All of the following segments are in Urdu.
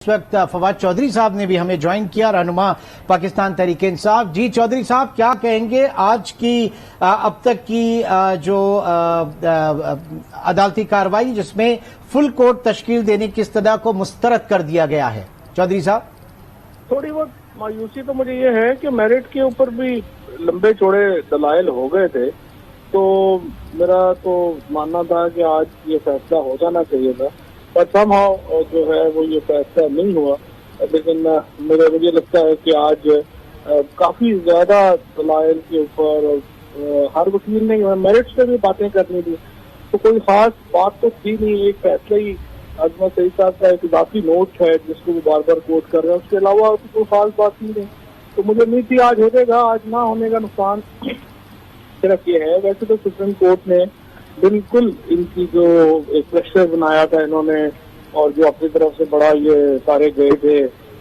اس وقت فواد چودھری صاحب نے بھی ہمیں جوائن کیا، رہنما پاکستان تحریک انصاف۔ جی چودھری صاحب، کیا کہیں گے آج کی اب تک کی جو عدالتی کارروائی جس میں فل کورٹ تشکیل دینے کی استدعا کو مسترد کر دیا گیا ہے؟ چودھری صاحب، تھوڑی بہت مایوسی تو مجھے یہ ہے کہ میرٹ کے اوپر بھی لمبے چوڑے دلائل ہو گئے تھے، تو میرا تو ماننا تھا کہ آج یہ فیصلہ ہو جانا چاہیے تھا، پر سم ہاؤ جو ہے وہ یہ فیصلہ نہیں ہوا۔ لیکن مجھے لگتا ہے کہ آج کافی زیادہ دلائل کے اوپر ہر وکیل نے میرٹس پہ بھی باتیں کرنی تھی، تو کوئی خاص بات تو تھی نہیں۔ ایک فیصلہ ہی عظمت سعید صاحب کا ایک اضافی نوٹ ہے جس کو وہ بار بار کوٹ کر رہے ہیں، اس کے علاوہ کوئی خاص بات ہی نہیں، تو مجھے امید تھی آج ہو جائے گا۔ آج نہ ہونے کا نقصان صرف یہ ہے، ویسے تو سپریم کورٹ نے بالکل ان کی جو ایک پریشر بنایا تھا انہوں نے، اور جو اپنی طرف سے بڑا یہ سارے گئے تھے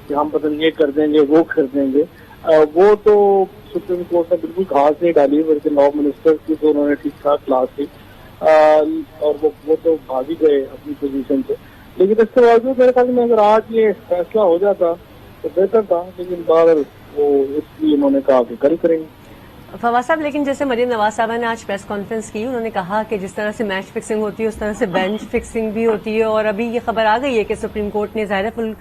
کہ ہم پتہ نہیں یہ کر دیں گے وہ کر دیں گے، وہ تو سپریم کورٹ نے بالکل گھاس نہیں ڈالی، بلکہ لا منسٹر کی تو انہوں نے ٹھیک ٹھاک کلاس کی، اور وہ تو بھاگ ہی گئے اپنی پوزیشن سے۔ لیکن اس کے باوجود میرے خیال میں اگر آج یہ فیصلہ ہو جاتا تو بہتر تھا، لیکن بہرحال وہ اس لیے انہوں نے کہا کہ کل کریں گے۔ فواد صاحب، لیکن جیسے مریم نواز صاحبہ نے آج پریس کانفرنس کی، انہوں نے کہا کہ جس طرح سے میچ فکسنگ ہوتی ہے اس طرح سے بینچ فکسنگ بھی ہوتی ہے، اور ابھی یہ خبر آ گئی ہے کہ سپریم کورٹ نے ظاہر فل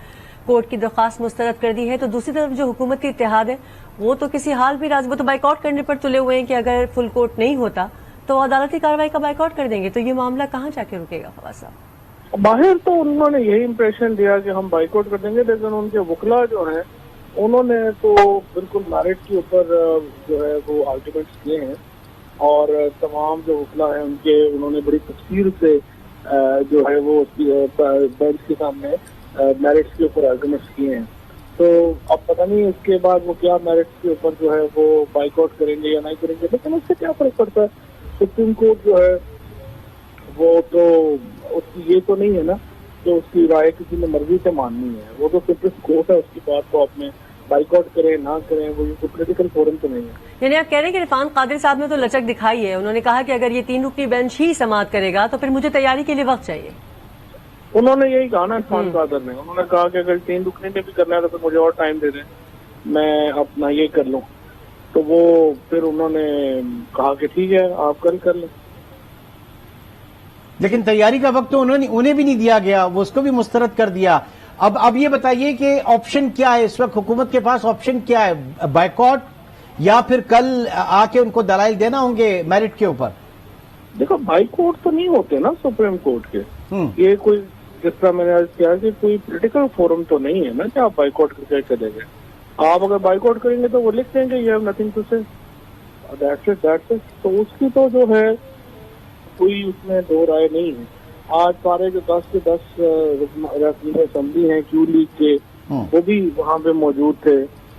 کورٹ کی درخواست مسترد کر دی ہے، تو دوسری طرف جو حکومت کے اتحاد ہے وہ تو کسی حال بھی وہ تو بائیک آؤٹ کرنے پر تلے ہوئے ہیں کہ اگر فل کورٹ نہیں ہوتا تو عدالتی کارروائی کا بائیک آؤٹ کر دیں گے، تو یہ معاملہ کہاں جا کے رکے گا فواد صاحب؟ باہر تو انہوں نے یہی امپریشن دیا کہ ہم بائیک آؤٹ کر دیں گے، لیکن ان کے وکلا جو ہیں انہوں نے تو بالکل میرٹ کے اوپر جو ہے وہ آرگومنٹس کیے ہیں، اور تمام جو وکلا ہیں ان کے انہوں نے بڑی تفصیل سے جو ہے وہ بینچ کے سامنے میرٹس کے اوپر آرگومنٹس کیے ہیں۔ تو اب پتہ نہیں اس کے بعد وہ کیا میرٹس کے اوپر جو ہے وہ بائیک آؤٹ کریں گے یا نہیں کریں گے، لیکن اس سے کیا فرق پڑتا ہے؟ سپریم کورٹ جو ہے وہ تو اس کی یہ تو نہیں ہے نا کہ اس کی رائے کسی نے مرضی سے ماننی ہے، وہ تو سپریم کورٹ ہے، اس کی بات کو آپ نے بائیک آؤٹ کریں نہ کریں وہ یہ پولیٹیکل فورم تو نہیں ہے۔ یعنی آپ کہہ رہے ہیں کہ عرفان قادری صاحب نے تو لچک دکھائی ہے، انہوں نے کہا کہ اگر یہ 3 رکنی بینچ ہی سماعت کرے گا تو پھر مجھے تیاری کے لیے وقت چاہیے۔ انہوں نے یہی کہا نا عرفان قادر نے، انہوں نے کہا کہ اگر 3 رکنی نے بھی کرنا ہے تو پھر مجھے اور ٹائم دے دیں، میں اپنا یہ کر لوں، تو وہ پھر انہوں نے کہا کہ ٹھیک ہے آپ کر لیں۔ لیکن تیاری کا وقت تو انہیں بھی نہیں دیا گیا، وہ اس کو بھی مسترد کر دیا۔ اب یہ بتائیے کہ آپشن کیا ہے اس وقت؟ حکومت کے پاس آپشن کیا ہے؟ بائیک آؤٹ یا پھر کل آ کے ان کو دلائل دینا ہوں گے میرٹ کے اوپر؟ دیکھو بائیک آؤٹ تو نہیں ہوتے نا سپریم کورٹ کے، یہ کوئی جس طرح میں نے کیا کہ کوئی پولیٹیکل فورم تو نہیں ہے نا کہ آپ بائیک آؤٹ کر کے چلے گئے۔ آپ اگر بائیک آؤٹ کریں گے تو وہ لکھ دیں گے یو ہیو نتھنگ ٹو سے، دیٹس اٹ۔ تو اس کی تو جو ہے کوئی اس میں دو رائے نہیں ہے۔ آج سارے جو 10 کے 10 رکن اسمبلی ہیں کیو لیگ کے، وہ بھی وہاں پہ موجود تھے،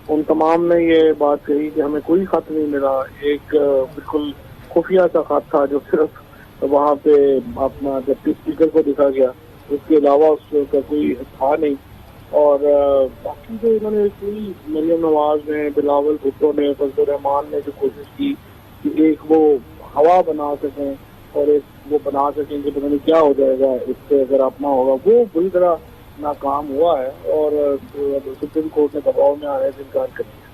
ان تمام نے یہ بات کہی کہ ہمیں کوئی خط نہیں ملا، ایک بالکل خفیہ سا خط تھا جو صرف وہاں پہ اپنا ڈپٹی اسپیکر کو دکھا گیا، اس کے علاوہ اس کا کوئی تھا نہیں۔ اور باقی جو انہوں نے کوئی مریم نواز نے، بلاول بھٹو نے، فضل الرحمان نے جو کوشش کی کہ ایک وہ ہوا بنا سکیں اور ایک وہ بنا سکیں کہ پتہ نہیں کیا ہو جائے گا اس سے اگر اپنا ہوگا، وہ بری طرح ناکام ہوا ہے، اور سپریم کورٹ نے دباؤ میں آنے سے انکار کر دیا۔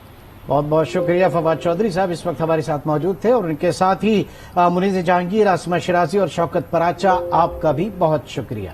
بہت بہت شکریہ فواد چودھری صاحب، اس وقت ہمارے ساتھ موجود تھے، اور ان کے ساتھ ہی منیز جہانگیر، عاصمہ شرازی اور شوکت پراچا، آپ کا بھی بہت شکریہ۔